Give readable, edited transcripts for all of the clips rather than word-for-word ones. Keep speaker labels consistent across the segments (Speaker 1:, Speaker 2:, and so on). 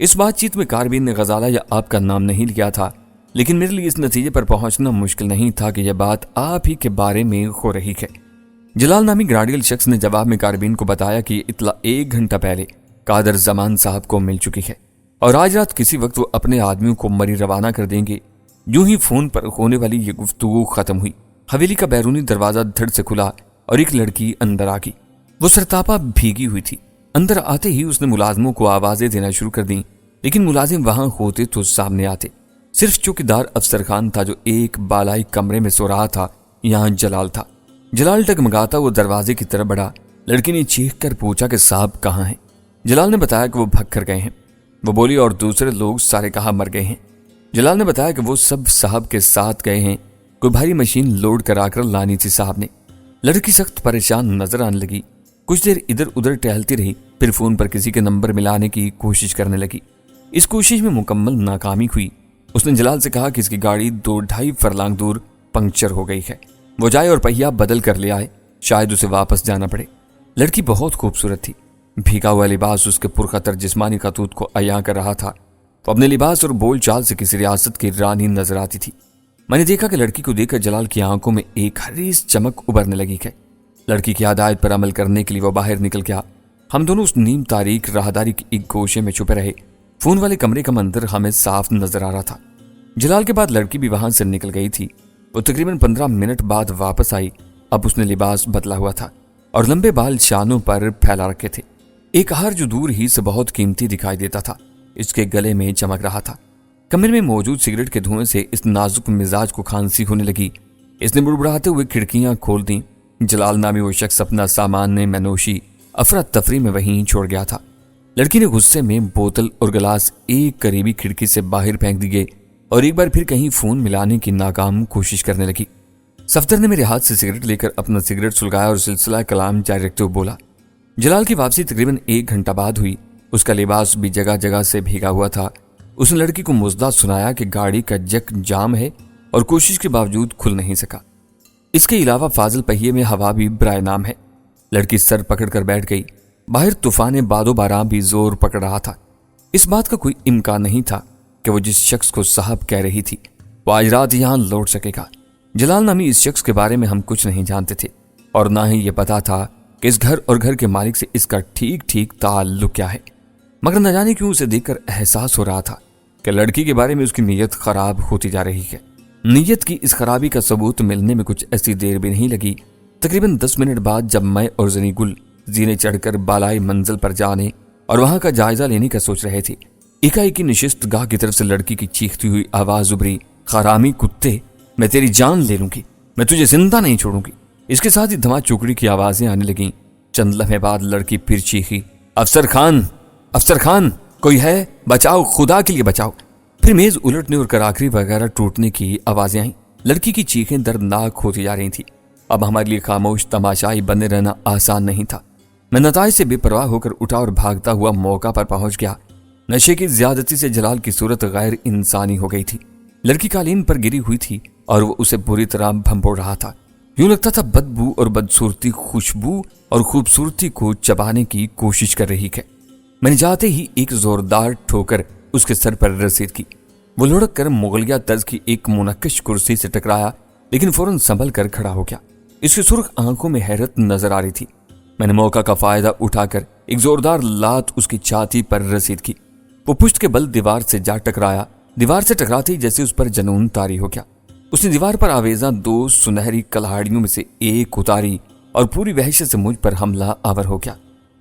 Speaker 1: اس بات چیت میں کاربین نے غزالہ یا آپ کا نام نہیں لیا تھا، لیکن میرے لیے اس نتیجے پر پہنچنا مشکل نہیں تھا کہ یہ بات آپ ہی کے بارے میں ہو رہی ہے۔ جلال نامی گراڈیل شخص نے جواب میں کاربین کو بتایا کہ یہ اطلاع 1 گھنٹہ پہلے قادر زمان صاحب کو مل چکی ہے اور آج رات کسی وقت وہ اپنے آدمیوں کو مری روانہ کر دیں گے۔ یوں ہی فون پر ہونے والی یہ گفتگو ختم ہوئی۔ حویلی کا بیرونی دروازہ دھڑ سے کھلا اور ایک لڑکی اندر آ گئی۔ وہ سرتاپا بھیگی ہوئی تھی۔ اندر آتے ہی اس نے ملازموں کو آوازیں دینا شروع کر دیں، لیکن ملازم وہاں ہوتے تو سامنے آتے۔ صرف چوکیدار افسر خان تھا جو ایک بالائی کمرے میں سو رہا تھا۔ یہاں جلال تھا۔ جلال ڈگمگاتا وہ دروازے کی طرف بڑھا۔ لڑکی نے چیخ کر پوچھا کہ صاحب کہاں ہیں؟ جلال نے بتایا کہ وہ بھگ کر گئے ہیں۔ وہ بولی اور دوسرے لوگ سارے کہاں مر گئے ہیں؟ جلال نے بتایا کہ وہ سب صاحب کے ساتھ گئے ہیں، کوئی بھاری مشین لوڈ کرا کر لانی تھی صاحب نے۔ لڑکی سخت پریشان نظر آنے لگی۔ کچھ دیر ادھر ادھر ٹہلتی رہی، پھر فون پر کسی کے نمبر ملانے کی کوشش کرنے لگی۔ اس کوشش میں مکمل ناکامی ہوئی۔ اس نے جلال سے کہا کہ اس کی گاڑی 2-2.5 فرلانگ دور پنکچر ہو گئی ہے، وہ جائے اور پہیہ بدل کر لے آئے، شاید اسے واپس جانا پڑے۔ لڑکی بہت خوبصورت تھی۔ بھیگا ہوا لباس اس کے پرخطر جسمانی خطوط کو عیاں کر رہا تھا۔ وہ اپنے لباس اور بول چال سے کسی ریاست کی رانی نظر آتی تھی۔ میں نے دیکھا کہ لڑکی کو دیکھ کر جلال کی آنکھوں میں ایک حریص چمک ابھرنے لگی ہے۔ لڑکی کی ہدایت پر عمل کرنے کے لیے وہ باہر نکل گیا۔ ہم دونوں اس نیم تاریک راہداری کی ایک گوشے میں چھپے رہے۔ فون والے کمرے کا منظر ہمیں صاف نظر آ رہا تھا۔ جلال کے بعد لڑکی بھی وہاں سے نکل گئی تھی۔ وہ تقریباً 15 منٹ بعد واپس آئی۔ اب اس نے لباس بدلا ہوا تھا اور لمبے بال شانوں پر پھیلا رکھے تھے۔ ایک ہار جو دور ہی سے بہت قیمتی دکھائی دیتا تھا اس کے گلے میں چمک رہا تھا۔ کمرے میں موجود سگریٹ کے دھوئیں سے اس نازک مزاج کو کھانسی ہونے لگی۔ اس نے بڑبڑاتے ہوئے کھڑکیاں کھول دیں۔ جلال نامی وہ شخص اپنا سامان منوشی افراتفری میں وہیں چھوڑ گیا تھا۔ لڑکی نے غصے میں بوتل اور گلاس ایک قریبی کھڑکی سے باہر پھینک دیے اور ایک بار پھر کہیں فون ملانے کی ناکام کوشش کرنے لگی۔ صفدر نے میرے ہاتھ سے سگریٹ لے کر اپنا سگریٹ سلگایا اور سلسلہ کلام جاری رکھتے ہوئے بولا۔ جلال کی واپسی تقریباً 1 گھنٹہ بعد ہوئی۔ اس کا لباس بھی جگہ جگہ سے بھیگا ہوا تھا۔ اس نے لڑکی کو مزدہ سنایا کہ گاڑی کا جک جام ہے اور کوشش کے باوجود کھل نہیں سکا۔ اس کے علاوہ فاضل پہیے میں ہوا بھی برائے نام ہے۔ لڑکی سر پکڑ کر بیٹھ گئی۔ باہر طوفان باد و باران بھی زور پکڑ رہا تھا۔ اس بات کا کوئی امکان نہیں تھا کہ وہ جس شخص کو صاحب کہہ رہی تھی وہ آج رات یہاں لوٹ سکے گا۔ جلال نامی اس شخص کے بارے میں ہم کچھ نہیں جانتے تھے اور نہ ہی یہ پتا تھا کہ اس گھر اور گھر کے مالک سے اس کا ٹھیک ٹھیک تعلق کیا ہے، مگر نہ جانے کیوں اسے دیکھ کر احساس ہو رہا تھا کہ لڑکی کے بارے میں اس کی نیت خراب ہوتی جا رہی ہے۔ نیت کی اس خرابی کا ثبوت ملنے میں کچھ ایسی دیر بھی نہیں لگی۔ تقریباً 10 منٹ بعد جب میں اور زنی گل زینے چڑھ کر بالائی منزل پر جانے اور وہاں کا جائزہ لینے کا سوچ رہے تھے، ایک نشست گاہ کی طرف سے لڑکی کی چیختی ہوئی آواز ابھری، خرامی کتے، میں تیری جان لے لوں گی، میں تجھے زندہ نہیں چھوڑوں گی۔ اس کے ساتھ ہی دھما چوکڑی کی آوازیں آنے لگیں۔ چند لمحے بعد لڑکی پھر چیخی، افسر خان، افسر خان، کوئی ہے؟ بچاؤ، خدا کے لیے بچاؤ۔ پھر میز الٹنے اور کراکری وغیرہ ٹوٹنے کی آوازیں آئیں۔ لڑکی کی چیخیں دردناک ہوتی جا رہی تھیں۔ اب ہمارے لیے خاموش تماشائی بنے رہنا آسان نہیں تھا۔ میں نتائج سے بے پرواہ ہو کر اٹھا اور بھاگتا ہوا موقع پر پہنچ گیا۔ نشے کی زیادتی سے جلال کی صورت غیر انسانی ہو گئی تھی۔ لڑکی قالین پر گری ہوئی تھی اور وہ اسے بری طرح بھنبوڑ رہا تھا۔ یوں لگتا تھا بدبو اور بدصورتی خوشبو اور خوبصورتی کو چبانے کی کوشش کر رہی ہے۔ میں نے جاتے ہی ایک زوردار ٹھوکر اس کے سر پر رسید کی۔ وہ لڑک کر مغلیہ طرز کی ایک منقش کرسی سے ٹکرایا، لیکن فوراً سنبھل کر کھڑا ہو گیا۔ اس کی سرخ آنکھوں میں حیرت نظر آ رہی تھی۔ میں نے موقع کا فائدہ اٹھا کر ایک زوردار لات اس کی چھاتی پر رسید کی۔ وہ پشت کے بل دیوار سے جا ٹکرایا۔ دیوار سے ٹکراتے ہی جیسے اس پر جنون طاری ہو گیا۔ اس نے دیوار پر آویزاں 2 سنہری کلاڑیوں میں سے ایک اتاری اور پوری وحشت سے مجھ پر حملہ آور ہو گیا۔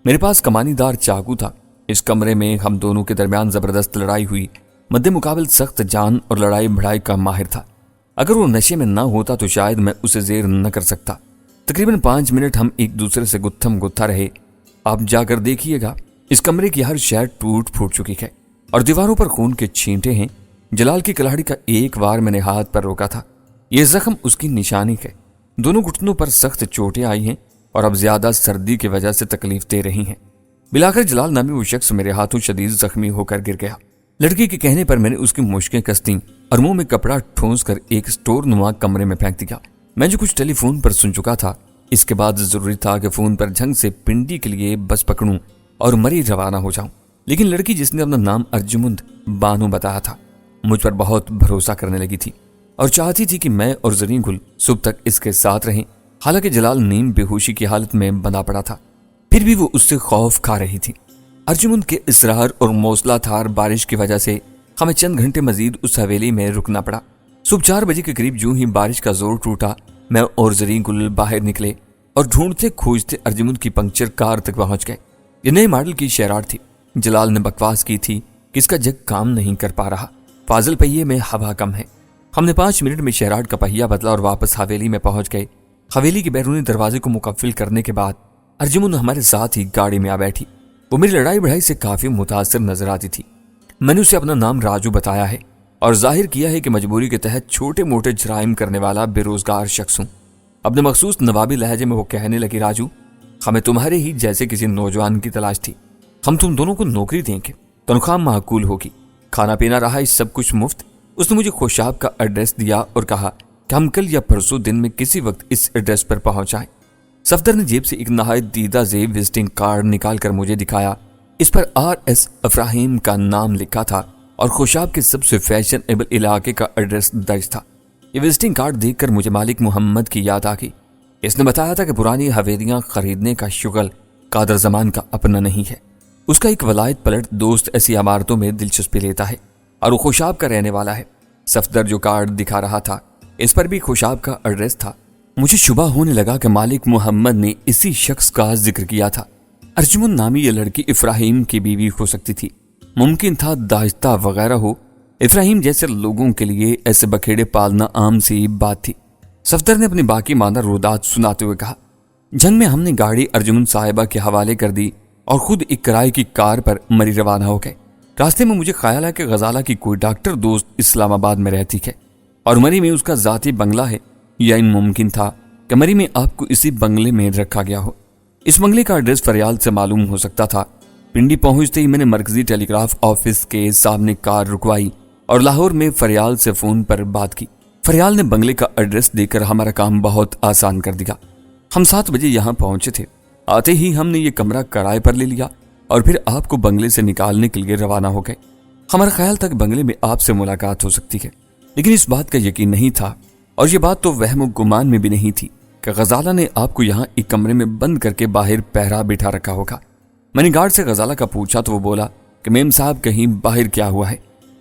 Speaker 1: میرے پاس کمانی دار چاقو تھا۔ اس کمرے میں ہم دونوں کے درمیان زبردست لڑائی ہوئی۔ مد مقابل سخت جان اور لڑائی بھڑائی کا ماہر تھا۔ اگر وہ نشے میں نہ ہوتا تو شاید میں اسے زیر نہ کر سکتا۔ تقریباً 5 منٹ ہم ایک دوسرے سے گتھم گتھا رہے۔ آپ جا کر دیکھیے گا، اس کمرے کی ہر شے ٹوٹ پھوٹ چکی ہے اور دیواروں پر خون کے چھینٹے ہیں۔ جلال کی کلاڑی کا ایک وار میں نے ہاتھ پر روکا تھا۔ یہ زخم اس کی نشانی ہے۔ دونوں گھٹنوں پر سخت چوٹیں آئی ہیں اور اب زیادہ سردی کی وجہ سے تکلیف دے رہی ہیں۔ بلاخر جلال نامی وہ شخص میرے ہاتھوں شدید زخمی ہو کر گر گیا۔ لڑکی کے کہنے پر میں نے اس کی مشکیں کس دیں اور منہ میں کپڑا ٹھونس کر ایک سٹور نما کمرے میں پھینک دیا۔ میں جو کچھ ٹیلی فون پر سن چکا تھا، اس کے بعد ضروری تھا کہ فون پر جھنگ سے پنڈی کے لیے بس پکڑوں اور مری روانہ ہو جاؤں۔ لیکن لڑکی جس نے اپنا نام ارجمند بانو بتایا تھا مجھ پر بہت بھروسہ کرنے لگی تھی اور چاہتی تھی کہ میں اور زرین گل صبح تک اس کے ساتھ رہیں۔ حالانکہ جلال نیم بے ہوشی کی حالت میں بندھا پڑا تھا، پھر بھی وہ اس سے خوف کھا رہی تھی۔ ارجمند کے اصرار اور موصلہ دھار بارش کی وجہ سے ہمیں چند گھنٹے مزید اس حویلی میں رکنا پڑا۔ صبح 4 بجے کے قریب جو ہی بارش کا زور ٹوٹا، میں اور زرین گل باہر نکلے اور ڈھونڈتے کھوجتے ارجمند کی پنکچر کار تک پہنچ گئے۔ یہ نئے ماڈل کی شیراٹ تھی۔ جلال نے بکواس کی تھی کہ اس کا جگ کام نہیں کر پا رہا، فاضل پہیے میں ہوا کم ہے۔ ہم نے 5 منٹ میں شیراٹ کا پہیہ بدلا اور واپس حویلی میں پہنچ گئے۔ حویلی کے بیرونی دروازے کو مقفل کرنے کے بعد ارجمند ہمارے ساتھ ہی گاڑی میں آ بیٹھی۔ وہ میری لڑائی بڑھائی سے کافی متاثر نظر آتی تھی۔ میں نے اسے اپنا نام راجو بتایا ہے اور ظاہر کیا ہے کہ مجبوری کے تحت چھوٹے موٹے جرائم کرنے والا بے روزگار شخص ہوں۔ اپنے مخصوص نوابی لہجے میں وہ کہنے لگی، راجو، ہمیں تمہارے ہی جیسے کسی نوجوان کی تلاش تھی۔ ہم تم دونوں کو نوکری دیں گے، تنخواہ معقول ہوگی، کھانا پینا رہا اس سب کچھ مفت۔ اس نے مجھے خوشاب کا ایڈریس دیا اور کہا کہ ہم کل یا پرسوں دن میں کسی وقت اس ایڈریس پر پہنچ جائیں۔ صفدر نے جیب سے ایک نہایت دیدہ زیب وزٹنگ کارڈ نکال کر مجھے دکھایا۔ اس پر RS افراہیم کا نام لکھا تھا اور خوشاب کے سب سے فیشن ایبل علاقے کا ایڈریس درج تھا۔ یہ وزٹنگ کارڈ دیکھ کر مجھے مالک محمد کی یاد آ گئی۔ اس نے بتایا تھا کہ پرانی حویلیاں خریدنے کا شغل قادر زمان کا اپنا نہیں ہے۔ اس کا ایک ولایت پلٹ دوست ایسی عمارتوں میں دلچسپی لیتا ہے اور وہ خوشاب کا رہنے والا ہے۔ صفدر جو کارڈ دکھا رہا تھا اس پر بھی خوشاب کا ایڈریس تھا۔ مجھے شبہ ہونے لگا کہ مالک محمد نے اسی شخص کا ذکر کیا تھا۔ ارجمند نامی یہ لڑکی افراہیم کی بیوی ہو سکتی تھی، ممکن تھا داجتہ وغیرہ ہو۔ افراہیم جیسے لوگوں کے لیے ایسے بکھیڑے پالنا عام سی بات تھی۔ صفدر نے اپنی باقی ماندہ رودات سناتے ہوئے کہا، جنگ میں ہم نے گاڑی ارجمند صاحبہ کے حوالے کر دی اور خود ایک کرائے کی کار پر مری روانہ ہو گئے۔ راستے میں مجھے خیال ہے کہ غزالہ کی کوئی ڈاکٹر دوست اسلام آباد میں رہتی ہے اور مری میں اس کا ذاتی بنگلہ ہے، یا ان ممکن تھا کہ مری میں آپ کو اسی بنگلے میں رکھا گیا ہو۔ اس بنگلے کا ایڈریس فریال سے معلوم ہو سکتا تھا۔ پنڈی پہنچتے ہی میں نے مرکزی ٹیلی گراف آفس کے سامنے کار رکوائی اور لاہور میں فریال سے فون پر بات کی۔ فریال نے بنگلے کا ایڈریس دے کر ہمارا کام بہت آسان کر دیا۔ ہم 7 بجے یہاں پہنچے تھے۔ آتے ہی ہم نے یہ کمرہ کرائے پر لے لیا اور پھر آپ کو بنگلے سے نکالنے کے لیے روانہ ہو گئے۔ ہمارا خیال تھا کہ بنگلے میں آپ سے ملاقات ہو سکتی ہے، لیکن اس بات کا یقین نہیں تھا، اور یہ بات تو وہم و گمان میں بھی نہیں تھی کہ غزالہ نے آپ کو یہاں ایک کمرے میں بند کر کے باہر پہرا بٹھا رکھا ہوگا۔ میں نے گارڈ سے غزالہ کا پوچھا تو وہ بولا کہ میم صاحب کہیں باہر کیا ہوا ہے۔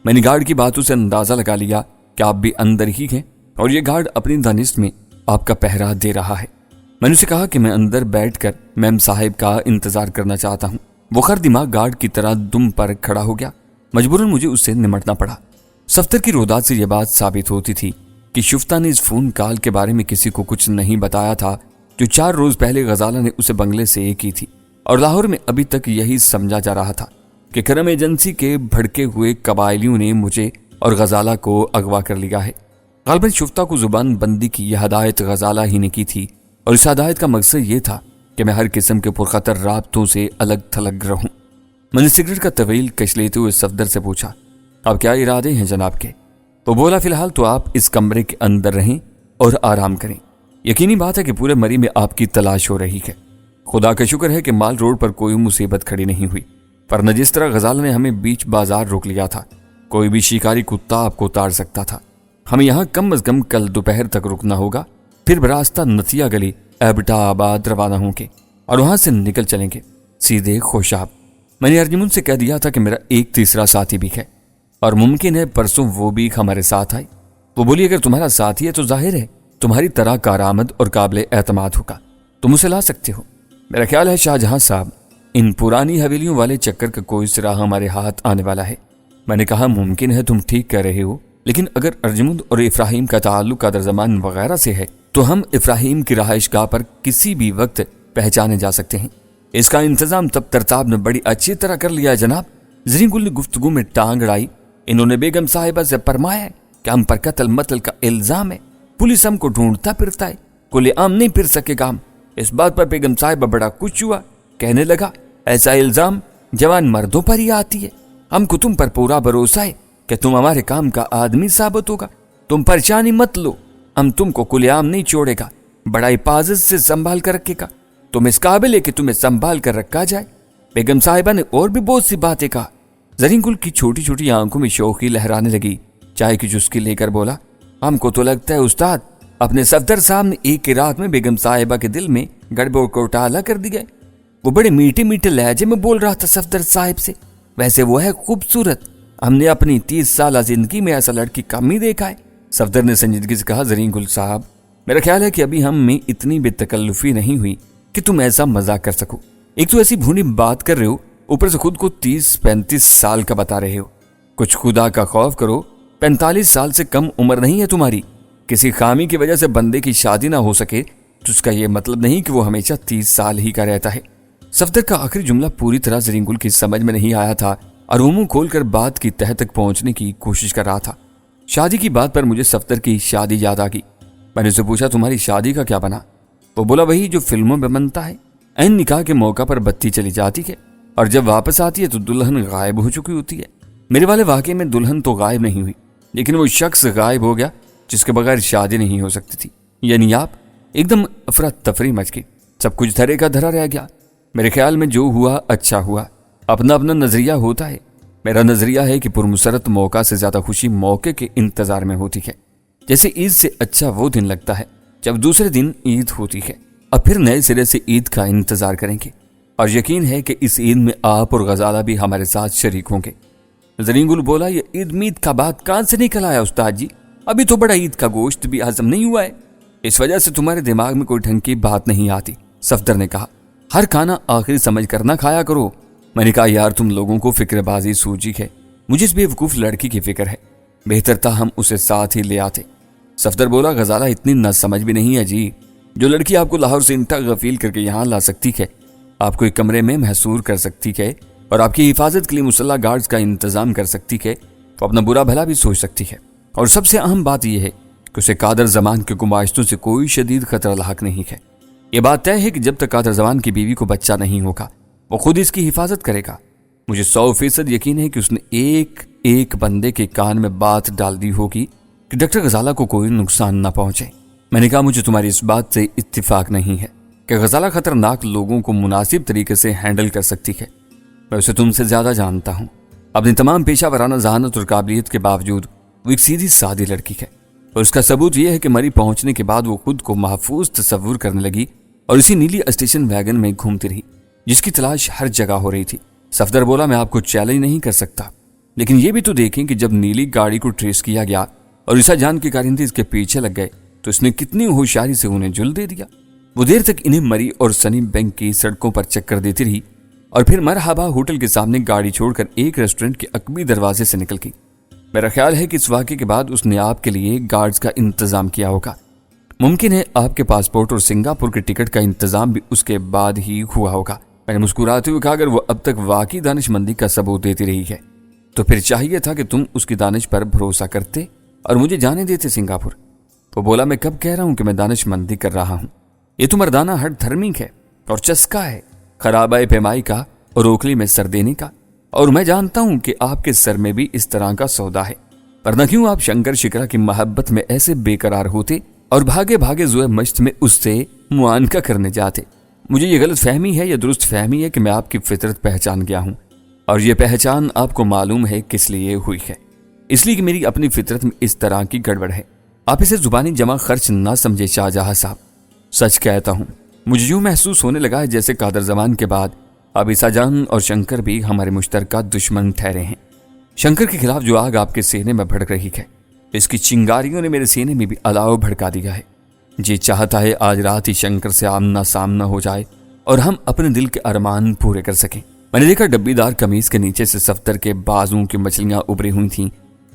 Speaker 1: میں نے گارڈ کی باتوں سے اندازہ لگا لیا کہ آپ بھی اندر ہی ہیں اور یہ گارڈ اپنی دانست میں آپ کا پہرا دے رہا ہے۔ میں نے اسے کہا کہ میں اندر بیٹھ کر میم صاحب کا انتظار کرنا چاہتا ہوں۔ وہ خر دماغ گارڈ کی طرح دم پر کھڑا ہو گیا۔ مجبوراً مجھے اس سے نمٹنا پڑا۔ صفدر کی رودات سے یہ بات ثابت ہوتی تھی کہ شفتہ نے اس فون کال کے بارے میں کسی کو کچھ نہیں بتایا تھا جو 4 روز پہلے غزالہ نے اسے بنگلے سے کی تھی، اور لاہور میں ابھی تک یہی سمجھا جا رہا تھا کہ کرم ایجنسی کے بھڑکے ہوئے قبائلیوں نے مجھے اور غزالہ کو اغوا کر لیا ہے۔ غالباً شفتہ کو زبان بندی کی یہ ہدایت غزالہ ہی نے کی تھی، اور اس ہدایت کا مقصد یہ تھا کہ میں ہر قسم کے پرخطر رابطوں سے الگ تھلگ رہوں۔ میں نے سگریٹ کا طویل کش لیتے ہوئے صفدر سے پوچھا، اب کیا ارادے ہیں جناب کے؟ تو بولا، فی الحال تو آپ اس کمرے کے اندر رہیں اور آرام کریں۔ یقینی بات ہے کہ پورے مری میں آپ کی تلاش ہو رہی ہے۔ خدا کا شکر ہے کہ مال روڈ پر کوئی مصیبت کھڑی نہیں ہوئی، ورنہ جس طرح غزالہ نے ہمیں بیچ بازار روک لیا تھا، کوئی بھی شکاری کتا آپ کو تاڑ سکتا تھا۔ ہمیں یہاں کم از کم کل دوپہر تک رکنا ہوگا، پھر براستہ نتیا گلی ایبٹا آباد روانہ ہوں گے اور وہاں سے نکل چلیں گے سیدھے خوشاب۔ میں نے ارجمند سے کہہ دیا تھا کہ میرا ایک تیسرا ساتھی بھی ہے اور ممکن ہے پرسوں وہ بھی ہمارے ساتھ آئے۔ وہ بولی، اگر تمہارا ساتھی ہے تو ظاہر ہے تمہاری طرح کارآمد اور قابل اعتماد ہوگا، تم اسے لا سکتے ہو۔ میرا خیال ہے شاہجہاں صاحب، ان پرانی حویلیوں والے چکر کا کوئی سرا ہمارے ہاتھ آنے والا ہے۔ میں نے کہا، ممکن ہے تم ٹھیک کہہ رہے ہو، لیکن اگر ارجمند اور افراہیم کا تعلق قادر زمان وغیرہ سے ہے تو ہم افراہیم کی رہائش گاہ پر کسی بھی وقت پہچانے جا سکتے ہیں۔ اس کا انتظام تب ترتاب نے بڑی اچھی طرح کر لیا ہے جناب۔ زرین گل نے گفتگو میں ٹانگ اڑائی، انہوں نے بیگم صاحبہ سے فرمایا ہے کہ ہم پر قتل متل کا الزام ہے، پولیس ہم کو ڈھونڈتا پھرتا ہے، کھلے عام نہیں پھر سکے گا ہم۔ اس بات پر بیگم صاحبہ بڑا کچھ ہوا، کہنے لگا، ایسا الزام جوان مردوں پر ہی آتی ہے، ہم کو تم پر پورا بھروسہ ہے کہ تم ہمارے کام کا آدمی ثابت ہوگا، تم پریشانی مت لو، ہم تم کو کھلے عام نہیں چھوڑے گا، بڑا حفاظت سے سنبھال کر رکھے گا، تم اس قابل ہے کہ تمہیں سنبھال کر رکھا جائے۔ بیگم صاحبہ نے اور بھی بہت سی باتیں کہا۔ زرین گل کی چھوٹی چھوٹی آنکھوں میں شوقی لہرانے لگی۔ چائے کی چسکی لے کر بولا، ہم کو تو لگتا ہے استاد اپنے صفدر صاحب نے ایک رات میں بیگم صاحبہ کے دل میں گڑبڑ کو ٹالا کر دیا۔ وہ بڑے میٹھے میٹھے لہجے میں بول رہا تھا صفدر صاحب سے، ویسے وہ ہے خوبصورت، ہم نے اپنی 30 سالہ زندگی میں ایسا لڑکی کم ہی دیکھا ہے۔ صفدر نے سنجیدگی سے کہا، زرین گل صاحب میرا خیال ہے کہ ابھی ہم میں اتنی بے تکلفی نہیں ہوئی کہ تم ایسا مزاق کر سکو۔ ایک تو ایسی بھونی بات کر رہے ہو، اوپر سے خود کو 30-35 سال کا بتا رہے ہو۔ کچھ خدا کا خوف کرو، 45 سال سے کم عمر نہیں ہے تمہاری۔ کسی خامی کی وجہ سے بندے کی شادی نہ ہو سکے تو اس کا یہ مطلب نہیں کہ وہ ہمیشہ 30 سال ہی کا رہتا ہے۔ صفدر کا آخری جملہ پوری طرح زرین گل کی سمجھ میں نہیں آیا تھا اور وہ منہ کھول کر بات کی تہہ تک پہنچنے کی کوشش کر رہا تھا۔ شادی کی بات پر مجھے صفدر کی شادی یاد آ گئی۔ میں نے اسے پوچھا، تمہاری شادی کا کیا بنا؟ وہ بولا، وہی جو فلموں میں بنتا ہے، عین نکاح کے موقع پر بتی چلی جاتی ہے اور جب واپس آتی ہے تو دلہن غائب ہو چکی ہوتی ہے۔ میرے والے واقعے میں دلہن تو غائب نہیں ہوئی، لیکن وہ شخص غائب ہو گیا جس کے بغیر شادی نہیں ہو سکتی تھی۔ یعنی آپ ایک دم افراتفری مچ گئی، سب کچھ دھرے کا دھرا رہ گیا۔ میرے خیال میں جو ہوا اچھا ہوا، اپنا اپنا نظریہ ہوتا ہے۔ میرا نظریہ ہے کہ پرمسرت موقع سے زیادہ خوشی موقع کے انتظار میں ہوتی ہے۔ جیسے عید سے اچھا وہ دن لگتا ہے جب دوسرے دن عید ہوتی ہے، اب پھر نئے سرے سے عید کا انتظار کریں گے، اور یقین ہے کہ اس عید میں آپ اور غزالہ بھی ہمارے ساتھ شریک ہوں گے۔ زرین گل بولا، یہ عید مید کا بات کان سے نکل آیا استاد جی؟ ابھی تو بڑا عید کا گوشت بھی ہضم نہیں ہوا ہے، اس وجہ سے تمہارے دماغ میں کوئی ڈھنگ کی بات نہیں آتی۔ صفدر نے کہا، ہر کھانا آخری سمجھ کر نہ کھایا کرو۔ میں نے کہا، یار تم لوگوں کو فکر بازی سوجی ہے، مجھے اس بے وقوف لڑکی کی فکر ہے، بہتر تھا ہم اسے ساتھ ہی لے آتے۔ صفدر بولا، غزالہ اتنی نہ سمجھ بھی نہیں ہے جی، جو لڑکی آپ کو لاہور سے انٹا غفیل کر کے یہاں لا سکتی ہے، آپ کو ایک کمرے میں محصور کر سکتی ہے اور آپ کی حفاظت کے لیے مسلح گارڈز کا انتظام کر سکتی ہے، تو اپنا برا بھلا بھی سوچ سکتی ہے، اور سب سے اہم بات یہ ہے کہ اسے قادر زمان کے گماشتوں سے کوئی شدید خطرہ لاحق نہیں ہے۔ یہ بات طے ہے کہ جب تک قادر زمان کی بیوی کو بچہ نہیں ہوگا وہ خود اس کی حفاظت کرے گا۔ مجھے 100% یقین ہے کہ اس نے ایک بندے کے کان میں بات ڈال دی ہوگی کہ ڈاکٹر غزالہ کو کوئی نقصان نہ پہنچے۔ میں نے کہا، مجھے تمہاری اس بات سے اتفاق نہیں ہے کہ غزالہ خطرناک لوگوں کو مناسب طریقے سے ہینڈل کر سکتی ہے۔ میں اسے تم سے زیادہ جانتا ہوں۔ اپنی تمام پیشہ ورانہ ذہانت اور قابلیت کے باوجود وہ ایک سیدھی سادی لڑکی ہے، اور اس کا ثبوت یہ ہے کہ مری پہنچنے کے بعد وہ خود کو محفوظ تصور کرنے لگی اور اسی نیلی اسٹیشن ویگن میں گھومتی رہی جس کی تلاش ہر جگہ ہو رہی تھی۔ صفدر بولا، میں آپ کو چیلنج نہیں کر سکتا، لیکن یہ بھی تو دیکھیں کہ جب نیلی گاڑی کو ٹریس کیا گیا اور عیسیٰ جان کے کارندے اس کے پیچھے لگ گئے تو اس نے کتنی ہوشیاری سے انہیں جل دے دیا۔ وہ دیر تک انہیں مری اور سنی بینک کی سڑکوں پر چکر دیتی رہی اور پھر مرحبا ہوٹل کے سامنے گاڑی چھوڑ کر ایک ریسٹورنٹ کے عقبی دروازے سے نکل گئی۔ میرا خیال ہے کہ اس واقعے کے بعد اس نے آپ کے لیے گارڈز کا انتظام کیا ہوگا۔ ممکن ہے آپ کے پاسپورٹ اور سنگاپور کے ٹکٹ کا انتظام بھی اس کے بعد ہی ہوا ہوگا۔ میں نے مسکراتے ہوئے کہا، اگر وہ اب تک واقعی دانش مندی کا ثبوت دیتی رہی ہے تو پھر چاہیے تھا کہ تم اس کی دانش پر بھروسہ کرتے اور مجھے جانے دیتے سنگاپور۔ وہ بولا، میں کب کہہ رہا ہوں کہ میں دانش مندی کر رہا ہوں؟ یہ تو مردانہ ہٹ دھرمک ہے اور چسکا ہے، خرابہ پیمائی کا اور اوکھلی میں سر دینے کا، اور میں جانتا ہوں کہ آپ کے سر میں بھی اس طرح کا سودا ہے، ورنہ کیوں آپ شنکر شکرا کی محبت میں ایسے بے قرار ہوتے اور بھاگے بھاگے زوئے مشت میں اس سے معانقہ کرنے جاتے؟ مجھے یہ غلط فہمی ہے یا درست فہمی ہے کہ میں آپ کی فطرت پہچان گیا ہوں، اور یہ پہچان آپ کو معلوم ہے کس لیے ہوئی ہے؟ اس لیے کہ میری اپنی فطرت میں اس طرح کی گڑبڑ ہے۔ آپ اسے زبانی جمع خرچ نہ سمجھے شاہ جہاں صاحب، سچ کہتا ہوں مجھے یوں محسوس ہونے لگا ہے جیسے قادر زمان کے بعد اب عیسیٰ جان اور شنکر بھی ہمارے مشترکہ دشمن ٹھہرے ہیں۔ شنکر کے خلاف جو آگ آپ کے سینے میں بھڑک رہی ہے، اس کی چنگاریوں نے میرے سینے میں بھی الاؤ بھڑکا دیا ہے۔ جی چاہتا ہے آج رات ہی شنکر سے آمنا سامنا ہو جائے اور ہم اپنے دل کے ارمان پورے کر سکیں۔ میں نے دیکھا ڈبی دار قمیض کے نیچے سے صفدر کے بازوں کی مچھلیاں ابری ہوئی تھیں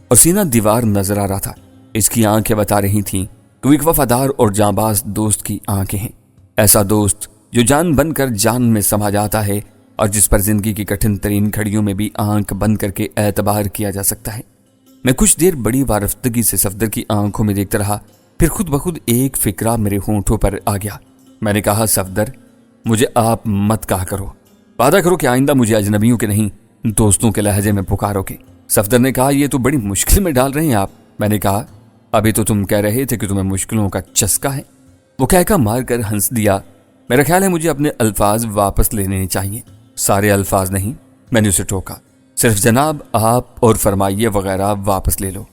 Speaker 1: اور سینہ دیوار نظر آ رہا تھا۔ اس کی آنکھیں بتا رہی تھیں کہ وہ ایک وفادار اور جانباز دوست کی آنکھیں ہیں، ایسا دوست جو جان بن کر جان میں سما جاتا ہے اور جس پر زندگی کی کٹھن ترین گھڑیوں میں بھی آنکھ بند کر کے اعتبار کیا جا سکتا ہے۔ میں کچھ دیر بڑی وارفتگی سے صفدر کی آنکھوں میں دیکھتا رہا، پھر خود بخود ایک فکرہ میرے ہونٹوں پر آ گیا۔ میں نے کہا، صفدر مجھے آپ مت کہا کرو، وعدہ کرو کہ آئندہ مجھے اجنبیوں کے نہیں دوستوں کے لہجے میں پکارو گے۔ صفدر نے کہا، یہ تو بڑی مشکل میں ڈال رہے ہیں آپ۔ میں نے کہا، ابھی تو تم کہہ رہے تھے کہ تمہیں مشکلوں کا چسکا ہے۔ وہ کہہ کر مار کر ہنس دیا۔ میرا خیال ہے مجھے اپنے الفاظ واپس لینے چاہیے۔ سارے الفاظ نہیں، میں نے اسے ٹوکا، صرف جناب، آپ اور فرمائیے وغیرہ واپس لے لو۔